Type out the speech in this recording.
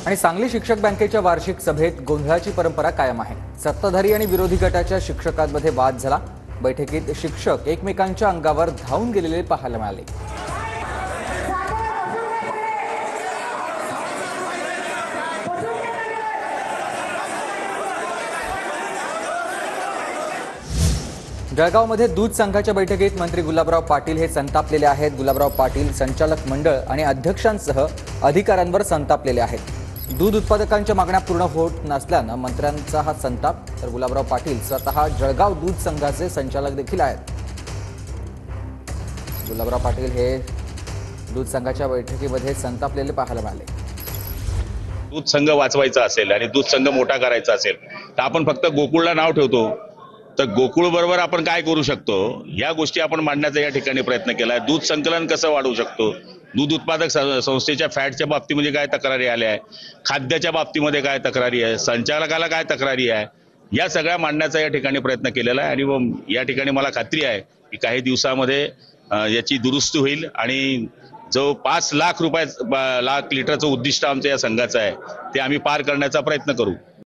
आणि सांगली शिक्षक बँकेच्या वार्षिक सभेत गोंधळाची परंपरा कायम आहे। सत्ताधारी आणि विरोधी गटाच्या शिक्षकांमध्ये वाद झाला। बैठकीत शिक्षक एकमेकांच्या अंगावर धावून गेलेले पाहायला मिळाले। जळगावमध्ये दूध संघाच्या बैठकीत मंत्री गुलाबराव पाटील हे संतापलेले आहेत। गुलाबराव पाटील संचालक मंडळ आणि अध्यक्षांसह अधिकाऱ्यांवर संतापलेले आहेत। दूध उत्पादकांच्या मागण्या पूर्ण होत नसल्यानं मंत्र्यांचा हा संताप। तर गुलाबराव पाटील स्वतः जळगाव दूध संघाचे संचालक देखील आहेत। गुलाबराव पाटील हे दूध संघाच्या बैठकीमध्ये संतापलेले पाहायला मिळाले। दूध संघ वाचवायचा असेल आणि दूध संघ मोठा करायचा असेल तर आपण फक्त गोकुळला नाव ठेवतो, तर गोकुळ बरोबर आपण काय करू शकतो या गोष्टी आपण मांडण्याचा या ठिकाणी प्रयत्न केला। दूध संकलन कसं वाढवू शकतो, दूध उत्पादक संस्थेच्या फॅटच्या बाबतीमध्ये काय तक्रारी आल्या आहे, खाद्याच्या बाबतीमध्ये काय तक्रारी आहे, संचालकाला काय तक्रारी आहे, या सगळ्या मांडण्याचा या ठिकाणी प्रयत्न केलेला आहे। आणि या ठिकाणी मला खात्री आहे की काही दिवसामध्ये याची दुरुस्ती होईल आणि जो 5 लाख लिटरचं उद्दिष्ट आमच्या या संघाचं आहे ते आम्ही पार करण्याचा प्रयत्न करू।